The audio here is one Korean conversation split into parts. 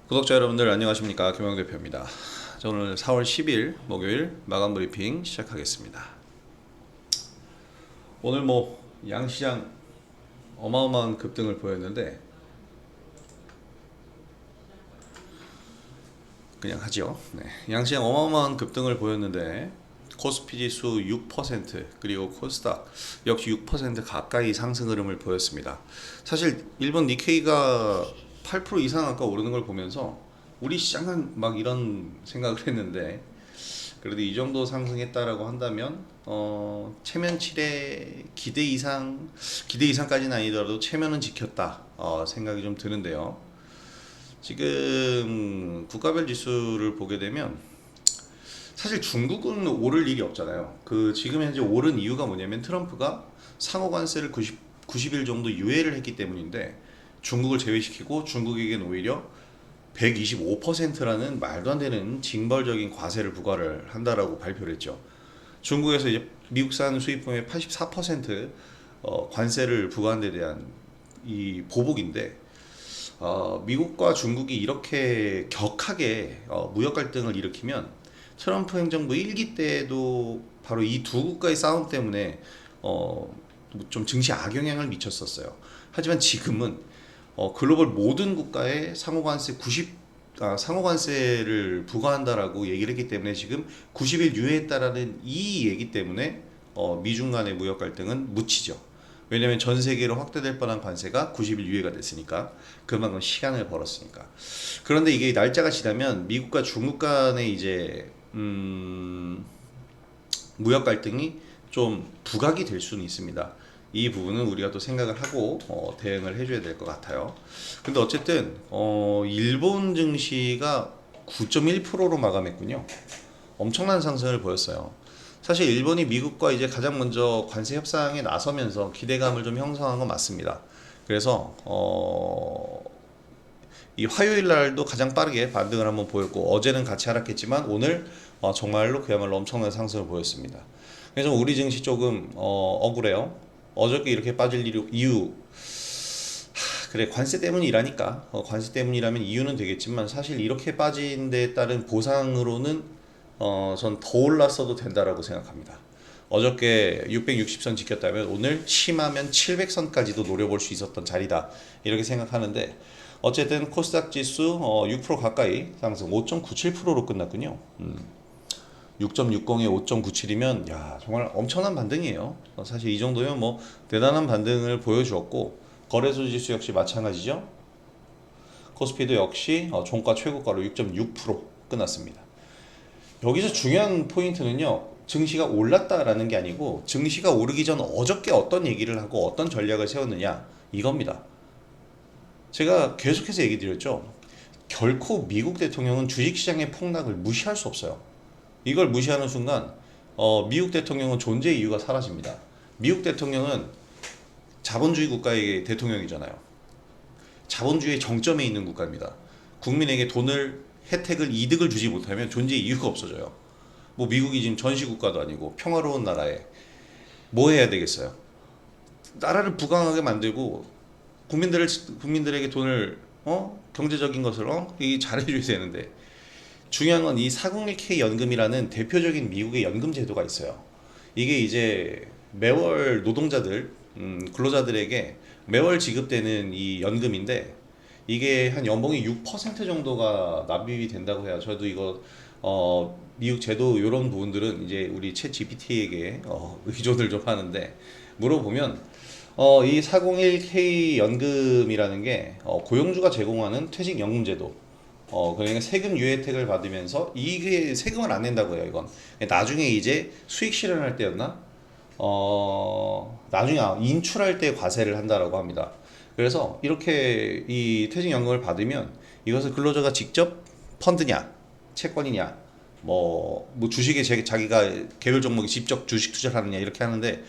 구독자 여러분들 안녕하십니까, 김영 대표입니다. 자, 오늘 4월 10일 목요일 마감 브리핑 시작하겠습니다. 오늘 양시장 어마어마한 급등을 보였는데 그냥 하죠. 네, 양시장 어마어마한 급등을 보였는데 코스피 지수 6% 그리고 코스닥 역시 6% 가까이 상승 흐름을 보였습니다. 사실 일본 니케이가 8% 이상 아까 오르는 걸 보면서 우리 시장은 막 이런 생각을 했는데, 그래도 이 정도 상승했다라고 한다면 체면 7에 기대 이상까지는 아니더라도 체면은 지켰다 생각이 좀 드는데요. 지금 국가별 지수를 보게 되면 사실 중국은 오를 일이 없잖아요. 지금 현재 오른 이유가 뭐냐면 트럼프가 상호 관세를 90일 정도 유예를 했기 때문인데, 중국을 제외시키고 중국에겐 오히려 125%라는 말도 안 되는 징벌적인 과세를 부과를 한다라고 발표를 했죠. 중국에서 이제 미국산 수입품의 84% 관세를 부과한 데 대한 이 보복인데, 미국과 중국이 이렇게 격하게 무역 갈등을 일으키면 트럼프 행정부 1기 때에도 바로 이 두 국가의 싸움 때문에 좀 증시 악영향을 미쳤었어요. 하지만 지금은 글로벌 모든 국가에 상호관세를 부과한다라고 얘기를 했기 때문에 지금 90일 유예했다라는 이 얘기 때문에 미중 간의 무역 갈등은 묻히죠. 왜냐하면 전 세계로 확대될 뻔한 관세가 90일 유예가 됐으니까, 그만큼 시간을 벌었으니까. 그런데 이게 날짜가 지나면 미국과 중국 간의 이제 무역 갈등이 좀 부각이 될 수는 있습니다. 이 부분은 우리가 또 생각을 하고 대응을 해줘야 될 것 같아요. 근데 어쨌든 일본 증시가 9.1%로 마감했군요. 엄청난 상승을 보였어요. 사실 일본이 미국과 이제 가장 먼저 관세 협상에 나서면서 기대감을 좀 형성한 건 맞습니다. 그래서 이 화요일 날도 가장 빠르게 반등을 한번 보였고, 어제는 같이 하락했지만 오늘 정말로 그야말로 엄청난 상승을 보였습니다. 그래서 우리 증시 조금 억울해요. 어저께 이렇게 빠질 이유, 그래 관세 때문이라니까, 관세 때문이라면 이유는 되겠지만 사실 이렇게 빠진 데 따른 보상으로는 전 더 올랐어도 된다라고 생각합니다. 어저께 660선 지켰다면 오늘 심하면 700선까지도 노려볼 수 있었던 자리다, 이렇게 생각하는데, 어쨌든 코스닥 지수 6% 가까이 상승, 5.97%로 끝났군요. 6.60에 5.97이면 야, 정말 엄청난 반등이에요. 사실 이 정도면 대단한 반등을 보여주었고, 거래소 지수 역시 마찬가지죠. 코스피도 역시 종가 최고가로 6.6% 끝났습니다. 여기서 중요한 포인트는요, 증시가 올랐다라는 게 아니고 증시가 오르기 전 어저께 어떤 얘기를 하고 어떤 전략을 세웠느냐, 이겁니다. 제가 계속해서 얘기 드렸죠. 결코 미국 대통령은 주식시장의 폭락을 무시할 수 없어요. 이걸 무시하는 순간 미국 대통령은 존재의 이유가 사라집니다. 미국 대통령은 자본주의 국가의 대통령이잖아요. 자본주의의 정점에 있는 국가입니다. 국민에게 돈을, 혜택을, 이득을 주지 못하면 존재의 이유가 없어져요. 미국이 지금 전시국가도 아니고 평화로운 나라에 뭐 해야 되겠어요? 나라를 부강하게 만들고 국민들에게 돈을 경제적인 것을 이 잘해줘야 되는데, 중요한 건 이 401k 연금이라는 대표적인 미국의 연금 제도가 있어요. 이게 이제 매월 노동자들, 근로자들에게 매월 지급되는 이 연금인데, 이게 한 연봉이 6% 정도가 납입이 된다고 해요. 저도 이거 미국 제도 이런 부분들은 이제 우리 챗 GPT에게 의존을 좀 하는데, 물어보면 이 401k 연금이라는 게 고용주가 제공하는 퇴직연금 제도, 그러니까 세금 유예 혜택을 받으면서 이게 세금을 안 낸다고 해요. 이건 나중에 이제 수익 실현할 때였나, 나중에 인출할 때 과세를 한다라고 합니다. 그래서 이렇게 이 퇴직연금을 받으면 이것을 근로자가 직접 펀드냐, 채권이냐, 주식에 자기가 개별 종목에 직접 주식 투자를 하느냐, 이렇게 하는데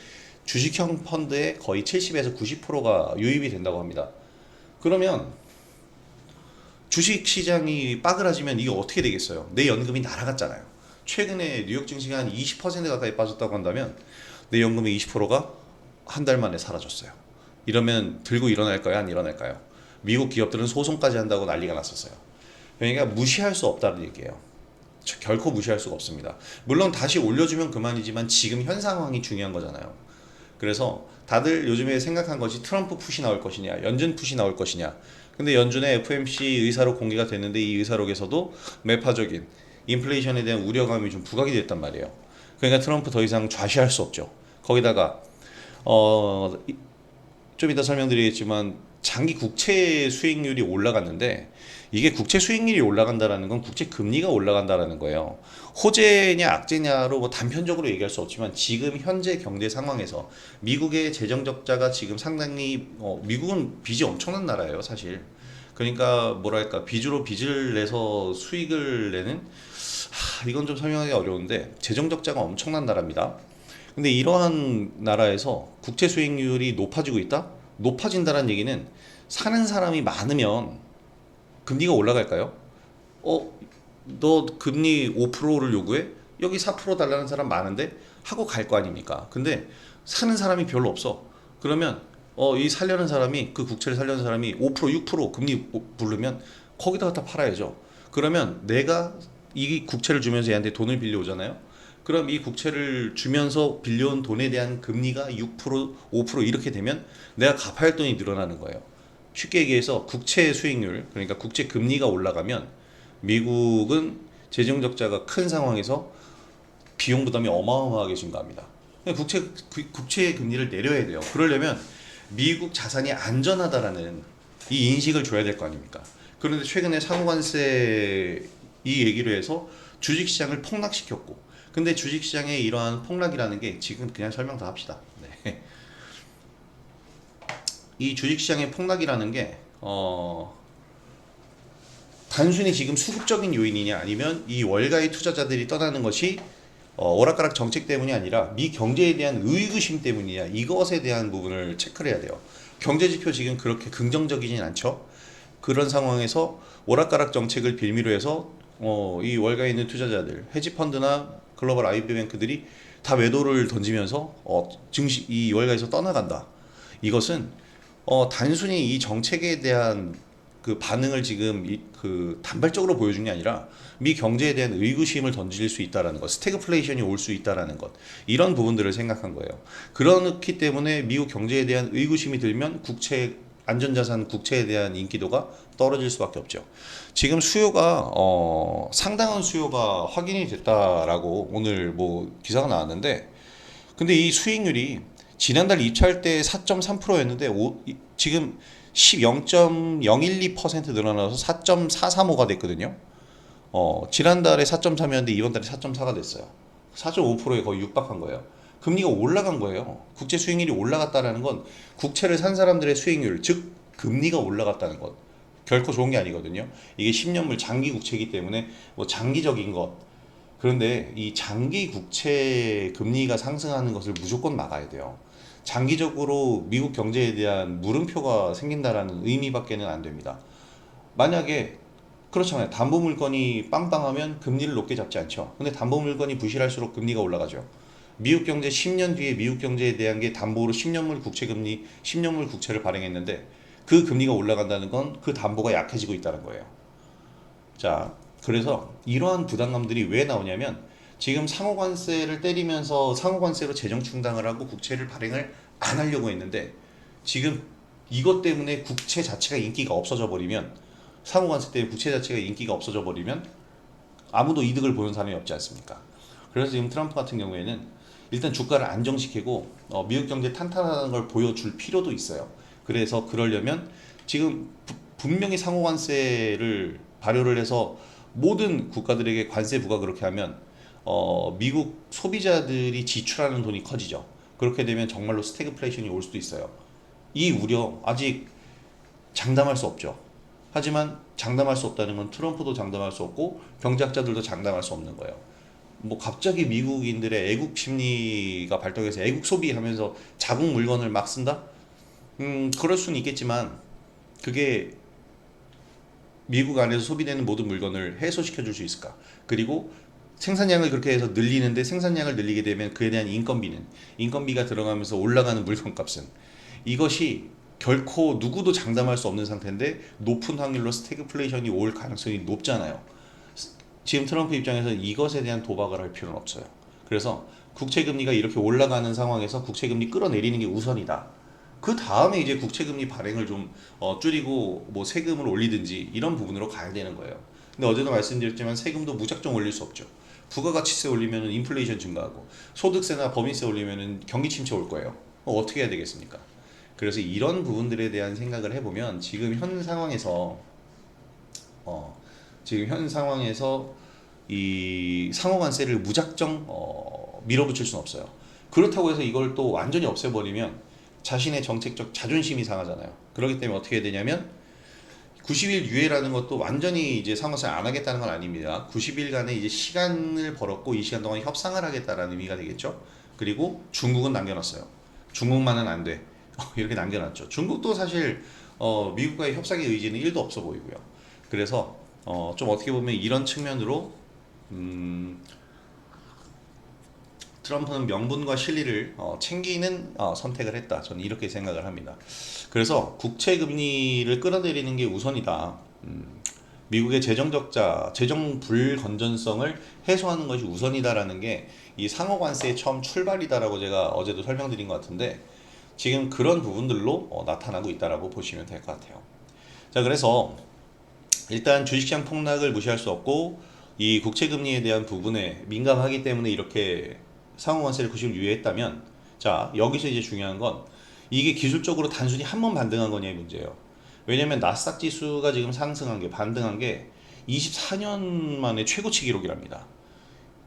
주식형 펀드의 거의 70에서 90%가 유입이 된다고 합니다. 그러면 주식 시장이 빠그라지면 이게 어떻게 되겠어요? 내 연금이 날아갔잖아요. 최근에 뉴욕 증시가 한 20% 가까이 빠졌다고 한다면 내 연금의 20%가 한 달 만에 사라졌어요. 이러면 들고 일어날까요? 안 일어날까요? 미국 기업들은 소송까지 한다고 난리가 났었어요. 그러니까 무시할 수 없다는 얘기예요. 결코 무시할 수가 없습니다. 물론 다시 올려주면 그만이지만 지금 현 상황이 중요한 거잖아요. 그래서 다들 요즘에 생각한 것이 트럼프 풋이 나올 것이냐, 연준 풋이 나올 것이냐. 근데 연준의 FOMC 의사록 공개가 됐는데 이 의사록에서도 매파적인 인플레이션에 대한 우려감이 좀 부각이 됐단 말이에요. 그러니까 트럼프 더 이상 좌시할 수 없죠. 거기다가 어, 좀 이따 설명드리겠지만 장기 국채 수익률이 올라갔는데 이게 국채 수익률이 올라간다라는 건 국채 금리가 올라간다라는 거예요. 호재냐 악재냐로 뭐 단편적으로 얘기할 수 없지만 지금 현재 경제 상황에서 미국의 재정 적자가 지금 상당히 미국은 빚이 엄청난 나라예요, 사실. 그러니까 뭐랄까 빚으로 빚을 내서 수익을 내는 이건 좀 설명하기 어려운데 재정 적자가 엄청난 나라입니다. 근데 이러한 나라에서 국채 수익률이 높아지고 있다? 높아진다는 얘기는 사는 사람이 많으면 금리가 올라갈까요? 너 금리 5%를 요구해? 여기 4% 달라는 사람 많은데? 하고 갈 거 아닙니까? 근데 사는 사람이 별로 없어. 그러면 이 살려는 사람이 그 국채를 살려는 사람이 5% 6% 금리 부르면 거기다 갖다 팔아야죠. 그러면 내가 이 국채를 주면서 얘한테 돈을 빌려오잖아요. 그럼 이 국채를 주면서 빌려온 돈에 대한 금리가 6% 5% 이렇게 되면 내가 갚아야 할 돈이 늘어나는 거예요. 쉽게 얘기해서 국채 수익률, 그러니까 국채 금리가 올라가면 미국은 재정 적자가 큰 상황에서 비용 부담이 어마어마하게 증가합니다. 국채 금리를 내려야 돼요. 그러려면 미국 자산이 안전하다라는 이 인식을 줘야 될 거 아닙니까? 그런데 최근에 상호관세 이 얘기로 해서 주식시장을 폭락시켰고, 근데 주식시장의 이러한 폭락이라는 게 지금 그냥 설명 다 합시다. 네. 이 주식시장의 폭락이라는 게 단순히 지금 수급적인 요인이냐 아니면 이 월가의 투자자들이 떠나는 것이 오락가락 정책 때문이 아니라 미 경제에 대한 의구심 때문이냐 이것에 대한 부분을 체크를 해야 돼요. 경제 지표 지금 그렇게 긍정적이진 않죠. 그런 상황에서 오락가락 정책을 빌미로 해서 이 월가에 있는 투자자들, 헤지펀드나 글로벌 IB뱅크들이 다 매도를 던지면서 증시 이 월가에서 떠나간다. 이것은 단순히 이 정책에 대한 그 반응을 지금 그 단발적으로 보여준 게 아니라 미 경제에 대한 의구심을 던질 수 있다라는 것, 스태그플레이션이 올 수 있다라는 것, 이런 부분들을 생각한 거예요. 그렇기 때문에 미국 경제에 대한 의구심이 들면 국채 안전자산 국채에 대한 인기도가 떨어질 수밖에 없죠. 지금 수요가 상당한 수요가 확인이 됐다라고 오늘 뭐 기사가 나왔는데, 근데 이 수익률이 지난달 입찰 때 4.3%였는데 지금 0.012% 늘어나서 4.435가 됐거든요. 지난달에 4.3이었는데 이번 달에 4.4가 됐어요. 4.5%에 거의 육박한 거예요. 금리가 올라간 거예요. 국채 수익률이 올라갔다는 건 국채를 산 사람들의 수익률, 즉 금리가 올라갔다는 것. 결코 좋은 게 아니거든요. 이게 10년물 장기 국채이기 때문에 뭐 장기적인 것. 그런데 이 장기 국채 금리가 상승하는 것을 무조건 막아야 돼요. 장기적으로 미국 경제에 대한 물음표가 생긴다라는 의미밖에는 안 됩니다. 만약에 그렇잖아요. 담보 물건이 빵빵하면 금리를 높게 잡지 않죠. 근데 담보 물건이 부실할수록 금리가 올라가죠. 미국 경제 10년 뒤에 미국 경제에 대한 게 담보로 10년물 국채 금리, 10년물 국채를 발행했는데 그 금리가 올라간다는 건 그 담보가 약해지고 있다는 거예요. 자, 그래서 이러한 부담감들이 왜 나오냐면 지금 상호관세를 때리면서 상호관세로 재정 충당을 하고 국채를 발행을 안 하려고 했는데 지금 이것 때문에 국채 자체가 인기가 없어져 버리면 상호관세 때문에 국채 자체가 인기가 없어져 버리면 아무도 이득을 보는 사람이 없지 않습니까? 그래서 지금 트럼프 같은 경우에는 일단 주가를 안정시키고 미국 경제 탄탄한 걸 보여줄 필요도 있어요. 그래서 그러려면 지금 분명히 상호관세를 발효를 해서 모든 국가들에게 관세 부과 그렇게 하면 미국 소비자들이 지출하는 돈이 커지죠. 그렇게 되면 정말로 스태그플레이션이 올 수도 있어요. 이 우려 아직 장담할 수 없죠. 하지만 장담할 수 없다는 건 트럼프도 장담할 수 없고 경제학자들도 장담할 수 없는 거예요. 뭐 갑자기 미국인들의 애국 심리가 발동해서 애국 소비하면서 자국 물건을 막 쓴다? 그럴 수는 있겠지만 그게 미국 안에서 소비되는 모든 물건을 해소시켜 줄 수 있을까? 그리고 생산량을 그렇게 해서 늘리는데 생산량을 늘리게 되면 그에 대한 인건비가 들어가면서 올라가는 물건값은 이것이 결코 누구도 장담할 수 없는 상태인데 높은 확률로 스태그플레이션이 올 가능성이 높잖아요. 지금 트럼프 입장에서 이것에 대한 도박을 할 필요는 없어요. 그래서 국채금리가 이렇게 올라가는 상황에서 국채금리 끌어내리는 게 우선이다. 그 다음에 이제 국채금리 발행을 좀 줄이고 뭐 세금을 올리든지 이런 부분으로 가야 되는 거예요. 근데 어제도 말씀드렸지만 세금도 무작정 올릴 수 없죠. 부가가치세 올리면 인플레이션 증가하고 소득세나 법인세 올리면 경기 침체 올 거예요. 어떻게 해야 되겠습니까? 그래서 이런 부분들에 대한 생각을 해보면 지금 현 상황에서 이 상호관세를 무작정 밀어붙일 수는 없어요. 그렇다고 해서 이걸 또 완전히 없애버리면 자신의 정책적 자존심이 상하잖아요. 그렇기 때문에 어떻게 해야 되냐면 90일 유예라는 것도 완전히 이제 상호관세 안 하겠다는 건 아닙니다. 90일간의 이제 시간을 벌었고 이 시간 동안 협상을 하겠다라는 의미가 되겠죠. 그리고 중국은 남겨놨어요. 중국만은 안 돼. 이렇게 남겨놨죠. 중국도 사실 미국과의 협상의 의지는 1도 없어 보이고요. 그래서 좀 어떻게 보면 이런 측면으로 트럼프는 명분과 실리를 챙기는 선택을 했다. 저는 이렇게 생각을 합니다. 그래서 국채 금리를 끌어내리는 게 우선이다. 미국의 재정 적자, 재정 불건전성을 해소하는 것이 우선이다라는 게 이 상호 관세의 처음 출발이다라고 제가 어제도 설명드린 것 같은데 지금 그런 부분들로 나타나고 있다라고 보시면 될 것 같아요. 자, 그래서 일단 주식시장 폭락을 무시할 수 없고 이 국채금리에 대한 부분에 민감하기 때문에 이렇게 상호관세를 90일 유예했다면 자, 여기서 이제 중요한 건 이게 기술적으로 단순히 한 번 반등한 거냐의 문제예요. 왜냐면 나스닥 지수가 지금 상승한 게 반등한 게 24년 만에 최고치 기록이랍니다.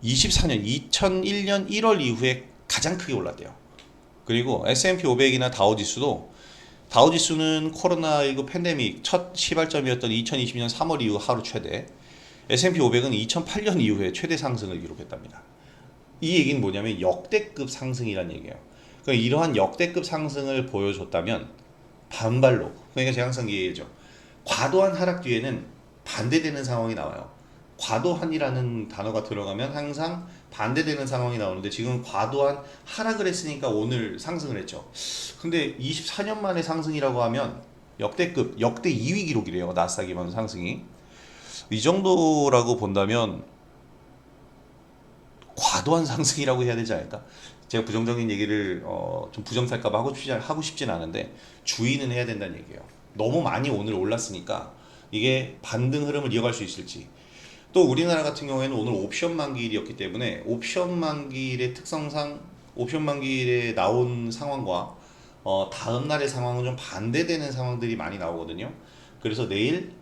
24년 2001년 1월 이후에 가장 크게 올랐대요. 그리고 S&P 500이나 다우지수는 코로나19 팬데믹 첫 시발점이었던 2020년 3월 이후 하루 최대, S&P 500은 2008년 이후에 최대 상승을 기록했답니다. 이 얘기는 뭐냐면 역대급 상승이란 얘기예요. 그러니까 이러한 역대급 상승을 보여줬다면 반발로, 그러니까 제가 항상 얘기하죠. 과도한 하락 뒤에는 반대되는 상황이 나와요. 과도한이라는 단어가 들어가면 항상 반대되는 상황이 나오는데 지금 과도한 하락을 했으니까 오늘 상승을 했죠. 근데 24년 만에 상승이라고 하면 역대급, 역대 2위 기록이래요. 나스닥 이번 상승이. 이 정도라고 본다면 과도한 상승이라고 해야 되지 않을까? 제가 부정적인 얘기를 좀 부정탈까봐 하고 싶진 않은데 주의는 해야 된다는 얘기예요. 너무 많이 오늘 올랐으니까 이게 반등 흐름을 이어갈 수 있을지. 또 우리나라 같은 경우에는 오늘 옵션 만기일이었기 때문에 옵션 만기일의 특성상 옵션 만기일에 나온 상황과 다음 날의 상황은 좀 반대되는 상황들이 많이 나오거든요. 그래서 내일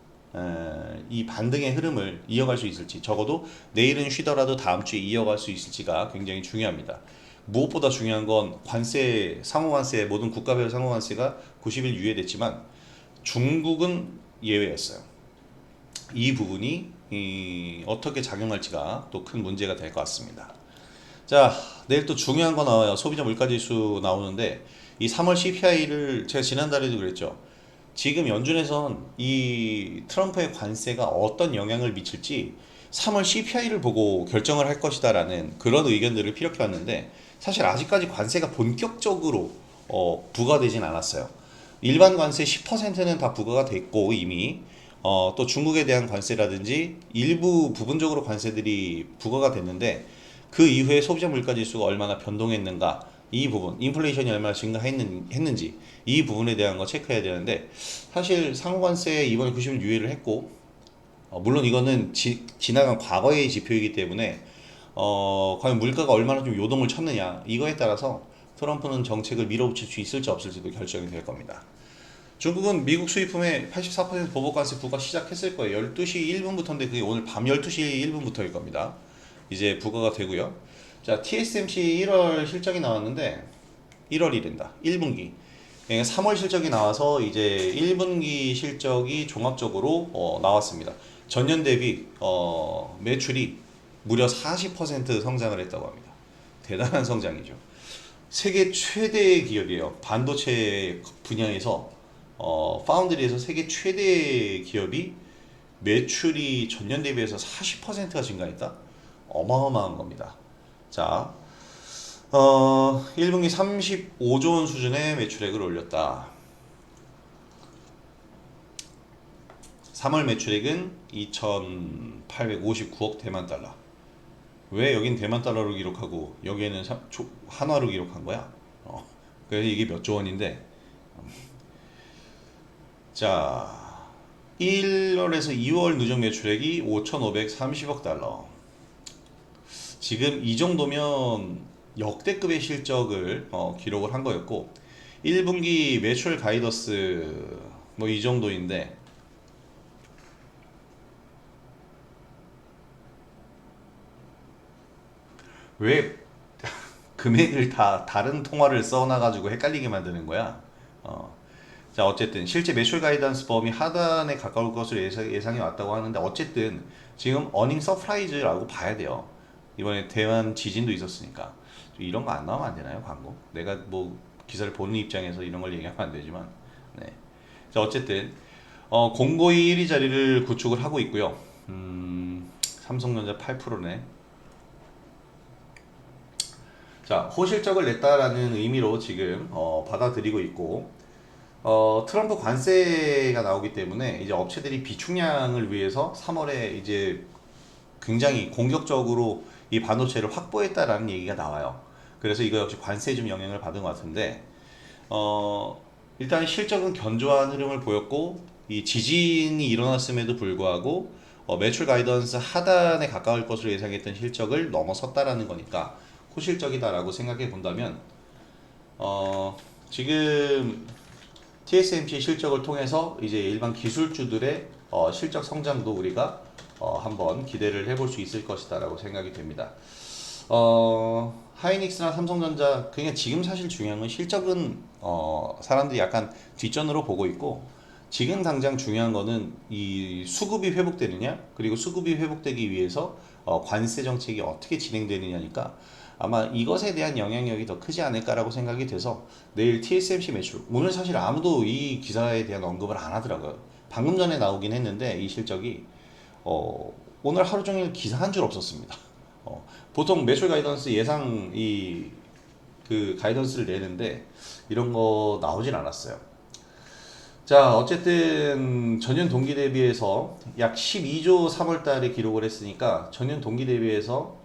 이 반등의 흐름을 이어갈 수 있을지, 적어도 내일은 쉬더라도 다음 주에 이어갈 수 있을지가 굉장히 중요합니다. 무엇보다 중요한 건 관세, 상호관세, 모든 국가별 상호관세가 90일 유예됐지만 중국은 예외였어요. 이 부분이 어떻게 작용할지가 또 큰 문제가 될 것 같습니다. 자, 내일 또 중요한 거 나와요. 소비자 물가지수 나오는데 이 3월 CPI를 제가 지난달에도 그랬죠. 지금 연준에선 이 트럼프의 관세가 어떤 영향을 미칠지 3월 CPI를 보고 결정을 할 것이다라는 그런 의견들을 피력해 왔는데 사실 아직까지 관세가 본격적으로 부과되진 않았어요. 일반 관세 10%는 다 부과가 됐고 이미 또 중국에 대한 관세라든지 일부 부분적으로 관세들이 부과가 됐는데 그 이후에 소비자 물가 지수가 얼마나 변동했는가 이 부분, 인플레이션이 얼마나 증가했는지 이 부분에 대한 거 체크해야 되는데 사실 상호관세 이번에 90일 유예를 했고 물론 이거는 지나간 과거의 지표이기 때문에 과연 물가가 얼마나 좀 요동을 쳤느냐 이거에 따라서 트럼프는 정책을 밀어붙일 수 있을지 없을지도 결정이 될 겁니다. 중국은 미국 수입품에 84% 보복관세 부과 시작했을 거예요. 12시 1분부터인데 그게 오늘 밤 12시 1분부터일 겁니다. 이제 부과가 되고요. 자, TSMC 1월 실적이 나왔는데 1월이된다. 1분기. 그러니까 3월 실적이 나와서 이제 1분기 실적이 종합적으로 나왔습니다. 전년 대비 매출이 무려 40% 성장을 했다고 합니다. 대단한 성장이죠. 세계 최대 기업이에요. 반도체 분야에서 파운드리에서 세계 최대 기업이 매출이 전년 대비해서 40%가 증가했다? 어마어마한 겁니다. 자, 1분기 35조 원 수준의 매출액을 올렸다. 3월 매출액은 2,859억 대만 달러. 왜 여긴 대만 달러로 기록하고 여기에는 한화로 기록한 거야? 그래서 이게 몇 조 원인데, 자 1월에서 2월 누적 매출액이 5,530억 달러. 지금 이 정도면 역대급의 실적을 기록을 한 거였고, 1분기 매출 가이더스 뭐 이 정도인데, 왜 금액을 다 다른 통화를 써놔가지고 헷갈리게 만드는 거야? 자, 어쨌든 실제 매출 가이던스 범위 하단에 가까울 것으로 예상이 왔다고 하는데, 어쨌든 지금 어닝 서프라이즈라고 봐야 돼요. 이번에 대만 지진도 있었으니까. 이런 거 안 나오면 안 되나요, 광고? 내가 뭐 기사를 보는 입장에서 이런 걸 얘기하면 안 되지만, 네. 자, 어쨌든 공고히 1위 자리를 구축을 하고 있고요. 삼성전자 8%네. 자, 호실적을 냈다라는 의미로 지금 받아들이고 있고, 트럼프 관세가 나오기 때문에 이제 업체들이 비축량을 위해서 3월에 이제 굉장히 공격적으로 이 반도체를 확보했다라는 얘기가 나와요. 그래서 이거 역시 관세에 좀 영향을 받은 것 같은데, 일단 실적은 견조한 흐름을 보였고, 이 지진이 일어났음에도 불구하고 매출 가이던스 하단에 가까울 것으로 예상했던 실적을 넘어섰다라는 거니까 호실적이다라고 생각해 본다면, 지금 TSMC 실적을 통해서 이제 일반 기술주들의 실적 성장도 우리가 한번 기대를 해볼 수 있을 것이다라고 생각이 됩니다. 하이닉스나 삼성전자, 그냥 지금 사실 중요한 건 실적은 사람들이 약간 뒷전으로 보고 있고, 지금 당장 중요한 거는 이 수급이 회복되느냐, 그리고 수급이 회복되기 위해서 관세 정책이 어떻게 진행되느냐니까, 아마 이것에 대한 영향력이 더 크지 않을까라고 생각이 돼서, 내일 TSMC 매출, 오늘 사실 아무도 이 기사에 대한 언급을 안 하더라고요. 방금 전에 나오긴 했는데 이 실적이 오늘 하루 종일 기사 한 줄 없었습니다. 보통 매출 가이던스 예상 그 가이던스를 내는데 이런 거 나오진 않았어요. 자, 어쨌든 전년 동기 대비해서 약 12조 3월 달에 기록을 했으니까, 전년 동기 대비해서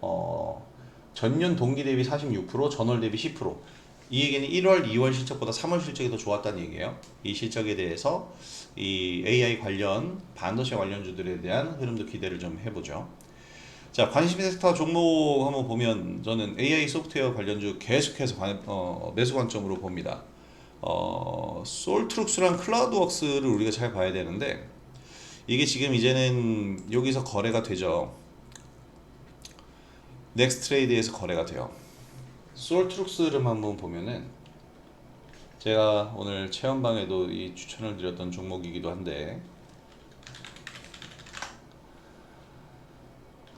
전년 동기 대비 46%, 전월 대비 10%. 이 얘기는 1월, 2월 실적보다 3월 실적이 더 좋았다는 얘기예요. 이 실적에 대해서 이 AI 관련, 반도체 관련주들에 대한 흐름도 기대를 좀 해보죠. 자, 관심 섹터 종목 한번 보면 저는 AI 소프트웨어 관련주 계속해서 매수 관점으로 봅니다. 솔트룩스랑 클라우드웍스를 우리가 잘 봐야 되는데, 이게 지금 이제는 여기서 거래가 되죠. 넥스트레이드에서 거래가 돼요. 솔트룩스를 한번 보면은, 제가 오늘 체험방에도 이 추천을 드렸던 종목이기도 한데,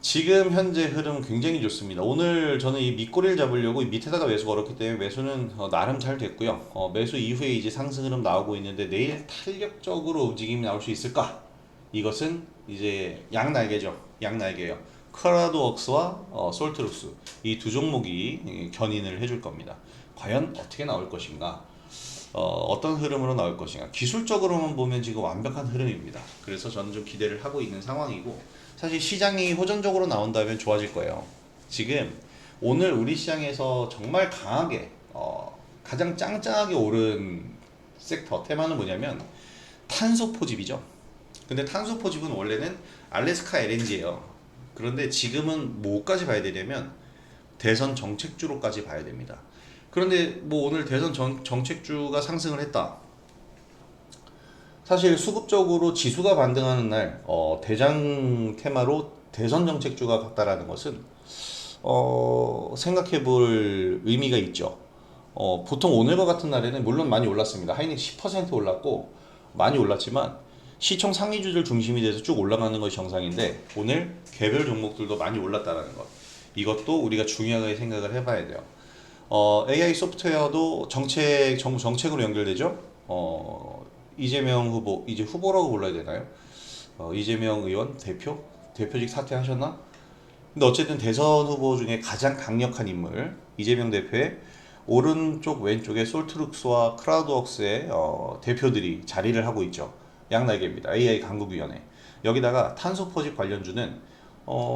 지금 현재 흐름 굉장히 좋습니다. 오늘 저는 이 밑꼬리를 잡으려고 이 밑에다가 매수 걸었기 때문에 매수는 나름 잘 됐고요. 매수 이후에 이제 상승 흐름 나오고 있는데, 내일 탄력적으로 움직임이 나올 수 있을까? 이것은 이제 양날개죠. 양날개예요. 크라우드웍스와 솔트룩스, 이 두 종목이 견인을 해줄 겁니다. 과연 어떻게 나올 것인가? 어떤 흐름으로 나올 것인가? 기술적으로만 보면 지금 완벽한 흐름입니다. 그래서 저는 좀 기대를 하고 있는 상황이고, 사실 시장이 호전적으로 나온다면 좋아질 거예요. 지금 오늘 우리 시장에서 정말 강하게 가장 짱짱하게 오른 섹터 테마는 뭐냐면 탄소 포집이죠. 근데 탄소 포집은 원래는 알래스카 LNG예요. 그런데 지금은 뭐까지 봐야 되냐면 대선 정책주로까지 봐야 됩니다. 그런데 뭐 오늘 대선 정책주가 상승을 했다. 사실 수급적으로 지수가 반등하는 날 대장 테마로 대선 정책주가 갔다라는 것은 생각해 볼 의미가 있죠. 보통 오늘과 같은 날에는 물론 많이 올랐습니다. 하이닉스 10% 올랐고 많이 올랐지만 시총 상위주들 중심이 돼서 쭉 올라가는 것이 정상인데, 오늘 개별 종목들도 많이 올랐다는 것, 이것도 우리가 중요하게 생각을 해봐야 돼요. AI 소프트웨어도 정부 정책으로 연결되죠. 이재명 후보, 이제 후보라고 불러야 되나요? 이재명 의원 대표직 사퇴하셨나? 근데 어쨌든 대선 후보 중에 가장 강력한 인물, 이재명 대표의 오른쪽 왼쪽에 솔트룩스와 크라우드웍스의 대표들이 자리를 하고 있죠. 양날개입니다. AI 강국위원회. 여기다가 탄소 포집 관련주는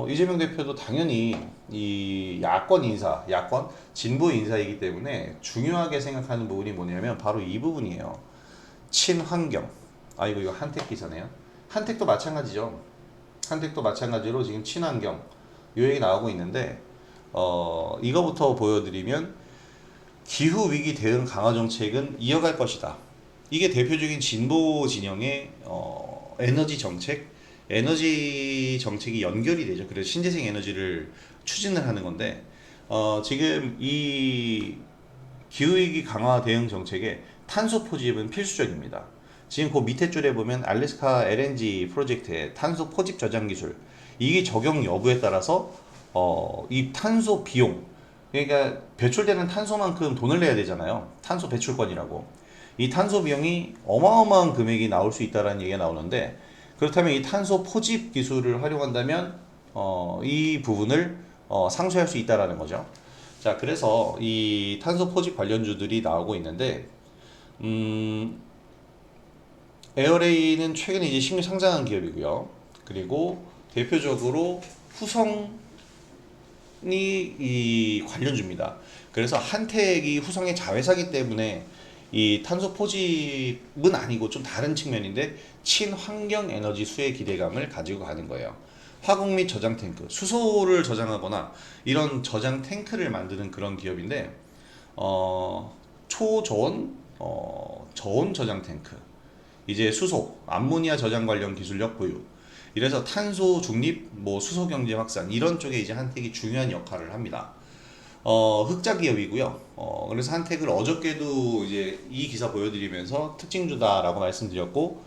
이재명 대표도 당연히 이 야권 인사, 야권 진보 인사이기 때문에 중요하게 생각하는 부분이 뭐냐면 바로 이 부분이에요. 친환경. 아 이거 한택 기사네요. 한택도 마찬가지죠. 한택도 마찬가지로 지금 친환경 요 얘기 나오고 있는데 이거부터 보여드리면 기후 위기 대응 강화 정책은 이어갈 것이다. 이게 대표적인 진보 진영의 에너지 정책, 에너지 정책이 연결이 되죠. 그래서 신재생 에너지를 추진을 하는 건데 지금 이 기후 위기 강화 대응 정책에 탄소 포집은 필수적입니다. 지금 그 밑에 줄에 보면 알래스카 LNG 프로젝트의 탄소 포집 저장 기술 이게 적용 여부에 따라서 이 탄소 비용 그러니까 배출되는 탄소만큼 돈을 내야 되잖아요. 탄소 배출권이라고. 이 탄소 비용이 어마어마한 금액이 나올 수 있다는 얘기가 나오는데 그렇다면 이 탄소 포집 기술을 활용한다면 이 부분을 상쇄할 수 있다라는 거죠. 자, 그래서 이 탄소 포집 관련주들이 나오고 있는데 에어레이는 최근에 이제 신규 상장한 기업이고요. 그리고 대표적으로 후성이 이 관련주입니다. 그래서 한택이 후성의 자회사기 때문에 이 탄소 포집은 아니고 좀 다른 측면인데 친환경 에너지 수혜 기대감을 가지고 가는 거예요. 화공 및 저장 탱크, 수소를 저장하거나 이런 저장 탱크를 만드는 그런 기업인데 초저온 저온 저장 탱크, 이제 수소, 암모니아 저장 관련 기술력 보유. 이래서 탄소 중립, 뭐 수소 경제 확산 이런 쪽에 이제 한택이 중요한 역할을 합니다. 흑자 기업이고요. 그래서 한택을 어저께도 이제 이 기사 보여드리면서 특징주다라고 말씀드렸고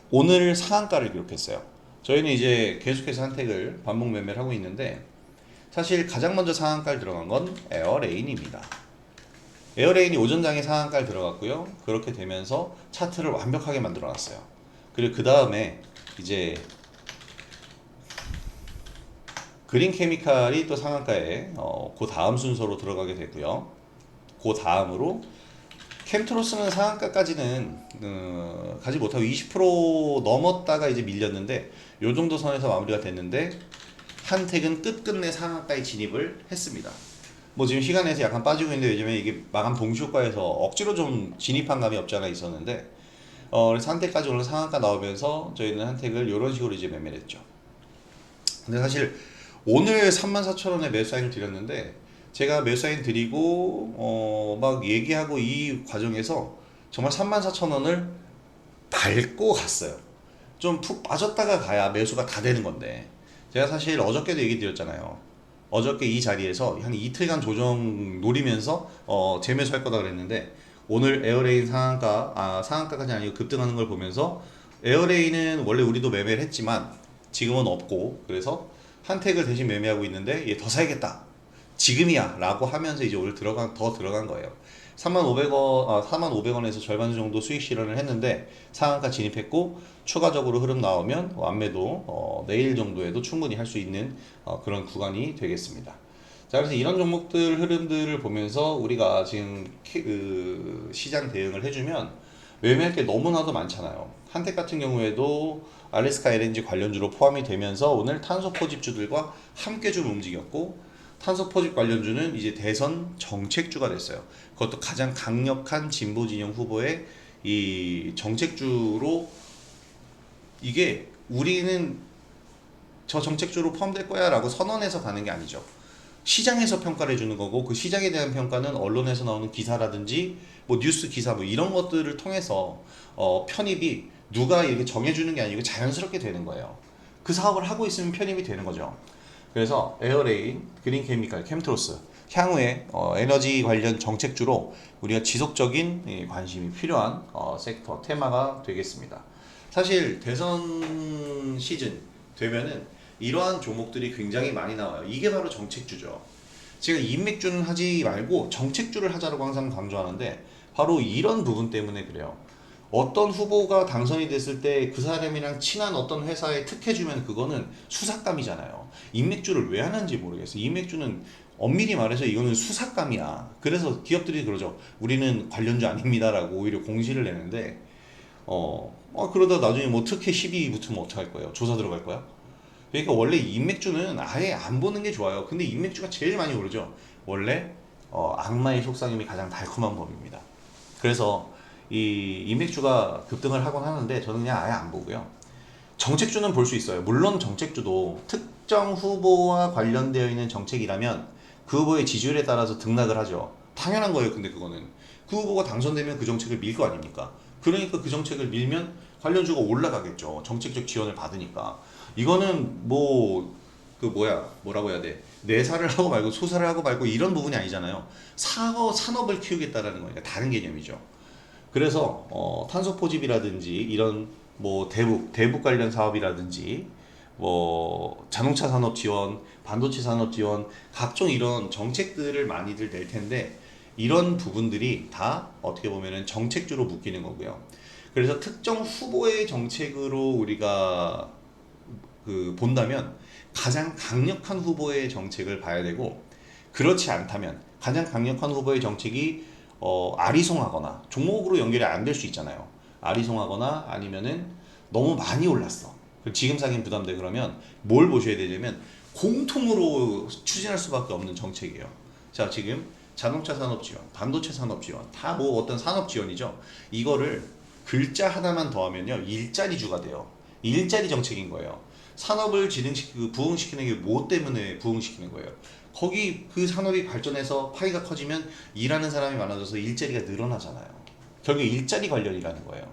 오늘 상한가를 기록했어요. 저희는 이제 계속해서 한택을 반복 매매를 하고 있는데 사실 가장 먼저 상한가를 들어간 건 에어레인입니다. 에어레인이 오전장에 상한가를 들어갔고요. 그렇게 되면서 차트를 완벽하게 만들어 놨어요. 그리고 그 다음에 이제 그린 케미칼이 또 상한가에 그 다음 순서로 들어가게 됐고요. 그 다음으로 캠트로스는 상한가까지는 가지 못하고 20% 넘었다가 이제 밀렸는데 요 정도 선에서 마무리가 됐는데 한택은 끝끝내 상한가에 진입을 했습니다. 뭐 지금 시간에서 약간 빠지고 있는데 요즘에 이게 마감 동시효과에서 억지로 좀 진입한 감이 없지 않아 있었는데 그래서 한택까지 오늘 상한가 나오면서 저희는 한택을 이런 식으로 이제 매매를 했죠. 근데 사실 오늘 34,000원에 매수 사인을 드렸는데 제가 매수 사인 드리고 막 얘기하고 이 과정에서 정말 34,000원을 밟고 갔어요. 좀 푹 빠졌다가 가야 매수가 다 되는 건데 제가 사실 어저께도 얘기 드렸잖아요. 어저께 이 자리에서 한 이틀간 조정 노리면서 재매수할 거다 그랬는데 오늘 에어레인 상한가까지 아니고 급등하는 걸 보면서 에어레인은 원래 우리도 매매를 했지만 지금은 없고 그래서 한택을 대신 매매하고 있는데 얘 더 사야겠다 지금이야 라고 하면서 이제 오늘 더 들어간 거예요. 45,000원에서 절반 정도 수익 실현을 했는데 상한가 진입했고 추가적으로 흐름 나오면 완매도 내일 정도에도 충분히 할 수 있는 그런 구간이 되겠습니다. 자, 그래서 이런 종목들 흐름들을 보면서 우리가 지금 시장 대응을 해주면 매매할 게 너무나도 많잖아요. 한택 같은 경우에도 알래스카 LNG 관련주로 포함이 되면서 오늘 탄소 포집주들과 함께 좀 움직였고 탄소 포집 관련주는 이제 대선 정책주가 됐어요. 그것도 가장 강력한 진보 진영 후보의 이 정책주로 이게 우리는 저 정책주로 포함될 거야 라고 선언해서 가는 게 아니죠. 시장에서 평가를 해주는 거고 그 시장에 대한 평가는 언론에서 나오는 기사라든지 뭐 뉴스 기사 뭐 이런 것들을 통해서 편입이 누가 이렇게 정해주는 게 아니고 자연스럽게 되는 거예요. 그 사업을 하고 있으면 편입이 되는 거죠. 그래서 에어레인, 그린케미칼, 캠트로스 향후에 에너지 관련 정책주로 우리가 지속적인 관심이 필요한 섹터 테마가 되겠습니다. 사실 대선 시즌 되면은 이러한 종목들이 굉장히 많이 나와요. 이게 바로 정책주죠. 제가 인맥주는 하지 말고 정책주를 하자라고 항상 강조하는데 바로 이런 부분 때문에 그래요. 어떤 후보가 당선이 됐을 때 그 사람이랑 친한 어떤 회사에 특혜주면 그거는 수삭감이잖아요. 인맥주를 왜 하는지 모르겠어요. 인맥주는 엄밀히 말해서 이거는 수삭감이야. 그래서 기업들이 그러죠. 우리는 관련주 아닙니다라고 오히려 공시를 내는데 그러다 나중에 뭐 특혜 12 붙으면 어떡할 거예요? 조사 들어갈 거야? 그러니까 원래 인맥주는 아예 안 보는 게 좋아요. 근데 인맥주가 제일 많이 오르죠. 원래 악마의 속삭임이 가장 달콤한 법입니다. 그래서 이 인맥주가 급등을 하곤 하는데 저는 그냥 아예 안 보고요. 정책주는 볼 수 있어요. 물론 정책주도 특정 후보와 관련되어 있는 정책이라면 그 후보의 지지율에 따라서 등락을 하죠. 당연한 거예요. 근데 그거는 그 후보가 당선되면 그 정책을 밀 거 아닙니까? 그러니까 그 정책을 밀면 관련주가 올라가겠죠. 정책적 지원을 받으니까. 이거는 뭐 뭐라고 해야 돼? 내사를 하고 말고 소사를 하고 말고 이런 부분이 아니잖아요. 산업을 키우겠다라는 거니까 다른 개념이죠. 그래서 탄소 포집이라든지 이런 뭐 대북 관련 사업이라든지 뭐 자동차 산업 지원, 반도체 산업 지원 각종 이런 정책들을 많이들 낼 텐데 이런 부분들이 다 어떻게 보면은 정책주로 묶이는 거고요. 그래서 특정 후보의 정책으로 우리가 본다면 가장 강력한 후보의 정책을 봐야 되고 그렇지 않다면 가장 강력한 후보의 정책이 아리송하거나 종목으로 연결이 안 될 수 있잖아요. 아리송하거나 아니면은 너무 많이 올랐어. 지금 사긴 부담돼. 그러면 뭘 보셔야 되냐면 공통으로 추진할 수밖에 없는 정책이에요. 자, 지금 자동차 산업 지원, 반도체 산업 지원, 다 뭐 어떤 산업 지원이죠. 이거를 글자 하나만 더하면요 일자리주가 돼요. 일자리 정책인 거예요. 산업을 진흥시키고 부흥시키는 게 뭐 때문에 부흥시키는 거예요? 거기 그 산업이 발전해서 파이가 커지면 일하는 사람이 많아져서 일자리가 늘어나잖아요. 결국 일자리 관련이라는 거예요.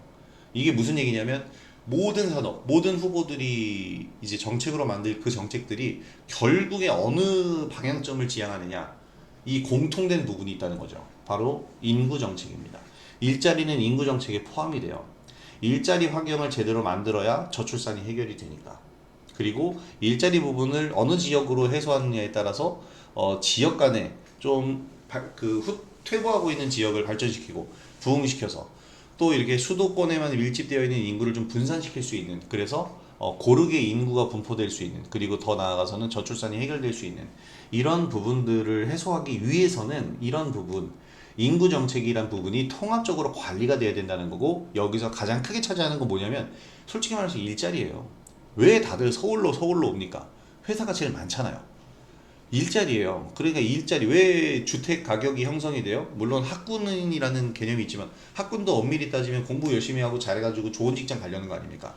이게 무슨 얘기냐면 모든 산업, 모든 후보들이 이제 정책으로 만들 그 정책들이 결국에 어느 방향점을 지향하느냐 이 공통된 부분이 있다는 거죠. 바로 인구 정책입니다. 일자리는 인구 정책에 포함이 돼요. 일자리 환경을 제대로 만들어야 저출산이 해결이 되니까. 그리고 일자리 부분을 어느 지역으로 해소하느냐에 따라서 지역 간에 좀 퇴보하고 있는 지역을 발전시키고 부흥시켜서 또 이렇게 수도권에만 밀집되어 있는 인구를 좀 분산시킬 수 있는 그래서 고르게 인구가 분포될 수 있는 그리고 더 나아가서는 저출산이 해결될 수 있는 이런 부분들을 해소하기 위해서는 이런 부분 인구 정책이란 부분이 통합적으로 관리가 돼야 된다는 거고 여기서 가장 크게 차지하는 건 뭐냐면 솔직히 말해서 일자리예요. 왜 다들 서울로 옵니까? 회사가 제일 많잖아요. 일자리예요. 그러니까 일자리 왜 주택 가격이 형성이 돼요? 물론 학군이라는 개념이 있지만 학군도 엄밀히 따지면 공부 열심히 하고 잘해가지고 좋은 직장 가려는 거 아닙니까?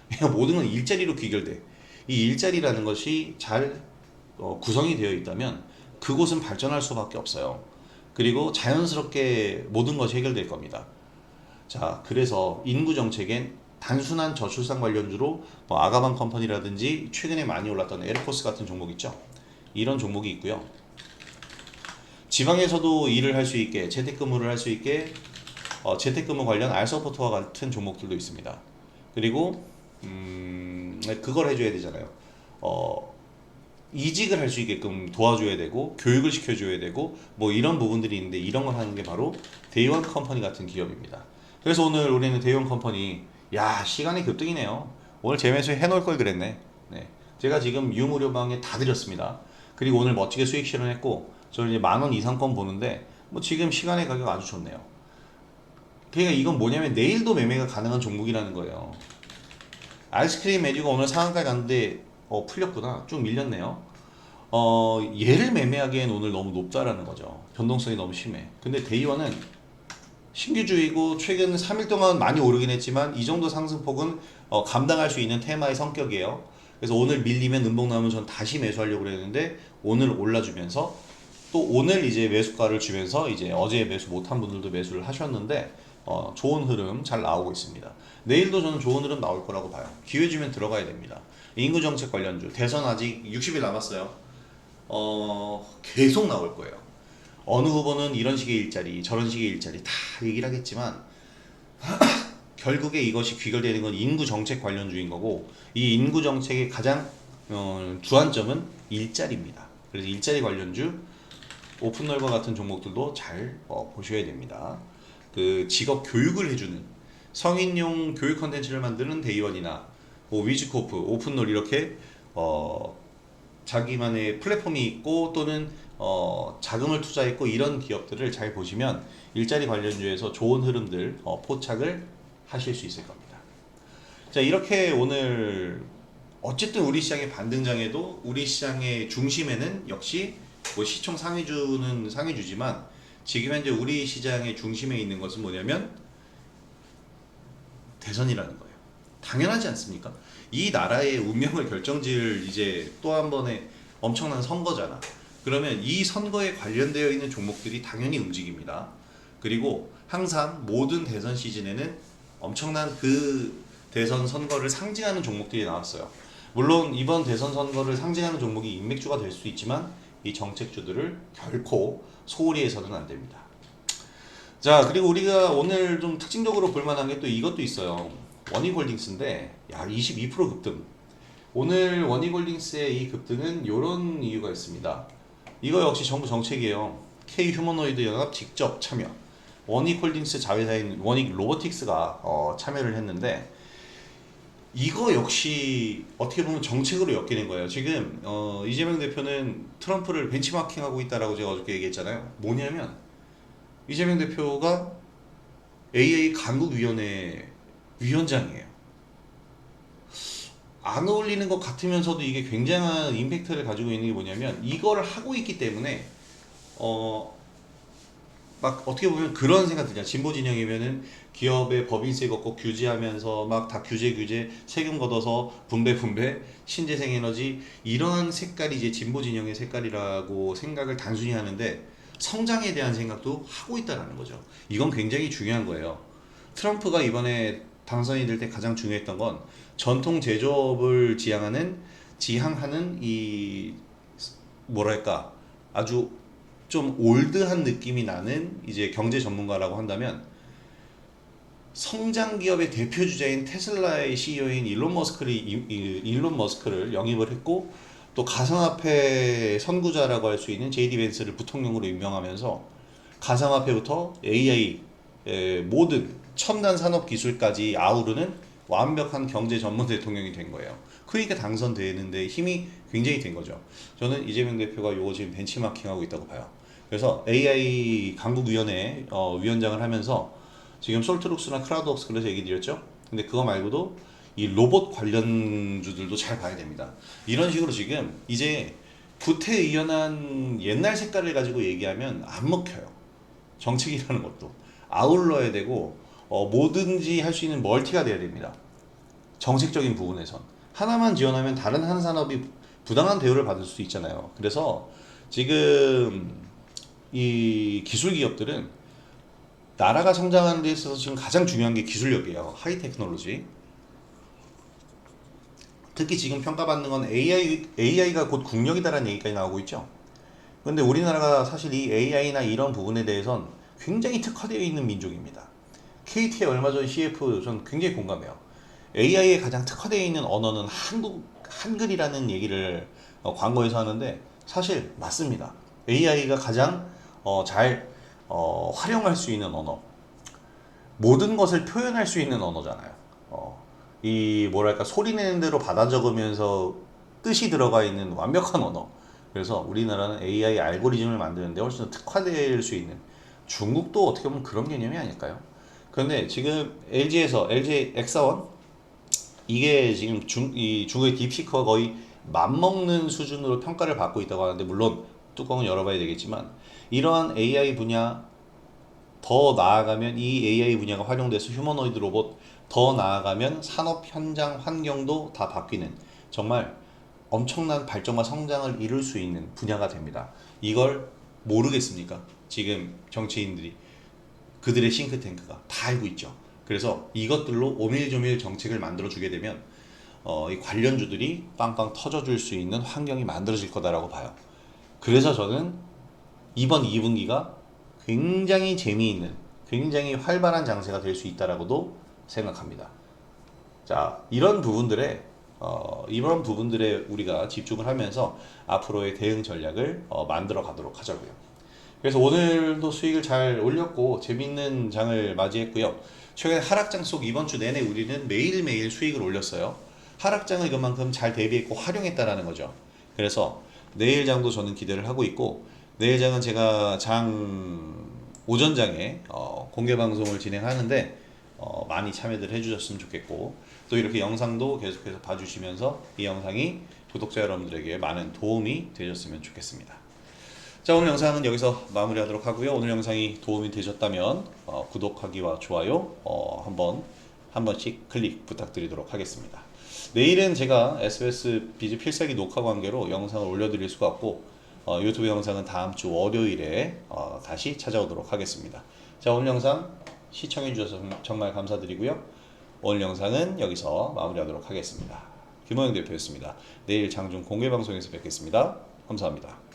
그러니까 모든 건 일자리로 귀결돼. 이 일자리라는 것이 잘 구성이 되어 있다면 그곳은 발전할 수밖에 없어요. 그리고 자연스럽게 모든 것이 해결될 겁니다. 자, 그래서 인구 정책엔 단순한 저출산 관련주로 뭐 아가방 컴퍼니라든지 최근에 많이 올랐던 에르코스 같은 종목 있죠. 이런 종목이 있고요. 지방에서도 일을 할 수 있게 재택근무를 할 수 있게 재택근무 관련 알서포트와 같은 종목들도 있습니다. 그리고 그걸 해줘야 되잖아요. 이직을 할 수 있게끔 도와줘야 되고 교육을 시켜줘야 되고 뭐 이런 부분들이 있는데 이런 걸 하는 게 바로 대이원 컴퍼니 같은 기업입니다. 그래서 오늘 우리는 대이원 컴퍼니 야 시간이 급등이네요. 오늘 재매수 해놓을 걸 그랬네. 네. 제가 지금 유무료방에 다 드렸습니다. 그리고 오늘 멋지게 수익 실현했고 저는 이제 10,000원 이상권 보는데 뭐 지금 시간의 가격 아주 좋네요. 그러니까 이건 뭐냐면 내일도 매매가 가능한 종목이라는 거예요. 아이스크림 메뉴가 오늘 상한가에 갔는데 풀렸구나. 쭉 밀렸네요. 얘를 매매하기엔 오늘 너무 높다라는 거죠. 변동성이 너무 심해. 근데 데이원은 신규주의고 최근 3일 동안 많이 오르긴 했지만 이 정도 상승폭은 감당할 수 있는 테마의 성격이에요. 그래서 오늘 밀리면 음봉 나오면 전 다시 매수하려고 그랬는데 오늘 올라주면서 또 오늘 이제 매수가를 주면서 이제 어제 매수 못한 분들도 매수를 하셨는데 좋은 흐름 잘 나오고 있습니다. 내일도 저는 좋은 흐름 나올 거라고 봐요. 기회 주면 들어가야 됩니다. 인구정책 관련주 대선 아직 60일 남았어요. 계속 나올 거예요. 어느 후보는 이런 식의 일자리 저런 식의 일자리 다 얘기를 하겠지만 결국에 이것이 귀결되는 건 인구정책 관련주인 거고 이 인구정책의 가장 주안점은 일자리입니다. 그래서 일자리 관련주 오픈널과 같은 종목들도 잘 보셔야 됩니다. 그 직업 교육을 해주는 성인용 교육 컨텐츠를 만드는 데이원이나 뭐 위즈코프, 오픈롤 이렇게 자기만의 플랫폼이 있고 또는 자금을 투자했고 이런 기업들을 잘 보시면 일자리 관련주에서 좋은 흐름들 포착을 하실 수 있을 겁니다. 자, 이렇게 오늘 어쨌든 우리 시장의 반등장에도 우리 시장의 중심에는 역시 뭐 시총 상위주는 상위주지만 지금 현재 우리 시장의 중심에 있는 것은 뭐냐면 대선이라는 거예요. 당연하지 않습니까? 이 나라의 운명을 결정지을 이제 또 한 번의 엄청난 선거잖아. 그러면 이 선거에 관련되어 있는 종목들이 당연히 움직입니다. 그리고 항상 모든 대선 시즌에는 엄청난 그 대선 선거를 상징하는 종목들이 나왔어요. 물론 이번 대선 선거를 상징하는 종목이 인맥주가 될 수 있지만 이 정책주들을 결코 소홀히 해서는 안 됩니다. 자, 그리고 우리가 오늘 좀 특징적으로 볼만한 게 또 이것도 있어요. 원익홀딩스인데 야 22% 급등. 오늘 원익홀딩스의 이 급등은 이런 이유가 있습니다. 이거 역시 정부 정책이에요. K 휴머노이드 연합 직접 참여. 원익홀딩스 자회사인 원익로보틱스가 참여를 했는데 이거 역시 어떻게 보면 정책으로 엮이는 거예요. 지금 이재명 대표는 트럼프를 벤치마킹하고 있다라고 제가 어저께 얘기했잖아요. 뭐냐면 이재명 대표가 AI 강국위원회 위원장이에요. 안 어울리는 것 같으면서도 이게 굉장한 임팩트를 가지고 있는 게 뭐냐면 이거를 하고 있기 때문에 막 어떻게 보면 그런 생각 들잖아. 진보 진영이면은 기업의 법인세 걷고 규제하면서 막 다 규제 세금 걷어서 분배 신재생 에너지 이런 색깔이 이제 진보 진영의 색깔이라고 생각을 단순히 하는데 성장에 대한 생각도 하고 있다는 거죠. 이건 굉장히 중요한 거예요. 트럼프가 이번에 당선이 될 때 가장 중요했던 건 전통 제조업을 지향하는 이 뭐랄까 아주 좀 올드한 느낌이 나는 이제 경제 전문가라고 한다면 성장 기업의 대표 주자인 테슬라의 CEO인 일론 머스크를 영입을 했고 또 가상화폐 선구자라고 할 수 있는 제이디 벤스를 부통령으로 임명하면서 가상화폐부터 AI 모든 첨단 산업 기술까지 아우르는 완벽한 경제 전문 대통령이 된 거예요. 그러니까 당선되는데 힘이 굉장히 된 거죠. 저는 이재명 대표가 요거 지금 벤치마킹하고 있다고 봐요. 그래서 AI 강국위원회 위원장을 하면서 지금 솔트룩스나 크라우드웍스 그래서 얘기 드렸죠. 근데 그거 말고도 이 로봇 관련주들도 잘 봐야 됩니다. 이런 식으로 지금 이제 구태의연한 옛날 색깔을 가지고 얘기하면 안 먹혀요. 정책이라는 것도 아울러야 되고 뭐든지 할 수 있는 멀티가 돼야 됩니다. 정책적인 부분에선 하나만 지원하면 다른 한 산업이 부당한 대우를 받을 수 있잖아요. 그래서 지금 이 기술 기업들은 나라가 성장하는 데 있어서 지금 가장 중요한 게 기술력이에요. 하이 테크놀로지. 특히 지금 평가받는 건 AI가 곧 국력이다라는 얘기까지 나오고 있죠. 근데 우리나라가 사실 이 AI나 이런 부분에 대해선 굉장히 특화되어 있는 민족입니다. KT의 얼마 전 CF 전 굉장히 공감해요. AI에 가장 특화되어 있는 언어는 한글이라는 얘기를 광고에서 하는데 사실 맞습니다. AI가 가장 잘 활용할 수 있는 언어, 모든 것을 표현할 수 있는 언어잖아요. 이 뭐랄까 소리 내는 대로 받아 적으면서 뜻이 들어가 있는 완벽한 언어. 그래서 우리나라는 AI 알고리즘을 만드는데 훨씬 더 특화될 수 있는 중국도 어떻게 보면 그런 개념이 아닐까요? 그런데 지금 LG에서 LG X1 이게 지금 중국의 딥시크와 거의 맞먹는 수준으로 평가를 받고 있다고 하는데 물론 뚜껑은 열어봐야 되겠지만 이러한 AI 분야 더 나아가면 이 AI 분야가 활용돼서 휴머노이드 로봇 더 나아가면 산업 현장 환경도 다 바뀌는 정말 엄청난 발전과 성장을 이룰 수 있는 분야가 됩니다. 이걸 모르겠습니까? 지금 정치인들이 그들의 싱크탱크가 다 알고 있죠. 그래서 이것들로 오밀조밀 정책을 만들어 주게 되면 이 관련주들이 빵빵 터져줄 수 있는 환경이 만들어질 거다라고 봐요. 그래서 저는 이번 2분기가 굉장히 재미있는 굉장히 활발한 장세가 될 수 있다라고도 생각합니다. 자, 이런 부분들에 우리가 집중을 하면서 앞으로의 대응 전략을 만들어 가도록 하자고요. 그래서 오늘도 수익을 잘 올렸고 재밌는 장을 맞이했고요. 최근 하락장 속 이번 주 내내 우리는 매일매일 수익을 올렸어요. 하락장을 그만큼 잘 대비했고 활용했다라는 거죠. 그래서 내일 장도 저는 기대를 하고 있고 내일 장은 제가 오전장에 공개 방송을 진행하는데 많이 참여들 해주셨으면 좋겠고, 또 이렇게 영상도 계속해서 봐주시면서 이 영상이 구독자 여러분들에게 많은 도움이 되셨으면 좋겠습니다. 자, 오늘 영상은 여기서 마무리하도록 하고요. 오늘 영상이 도움이 되셨다면 구독하기와 좋아요 한 번씩 클릭 부탁드리도록 하겠습니다. 내일은 제가 SBS 비즈 필살기 녹화 관계로 영상을 올려드릴 수가 없고 유튜브 영상은 다음 주 월요일에 다시 찾아오도록 하겠습니다. 자, 오늘 영상 시청해 주셔서 정말 감사드리고요. 오늘 영상은 여기서 마무리하도록 하겠습니다. 김호영 대표였습니다. 내일 장중 공개 방송에서 뵙겠습니다. 감사합니다.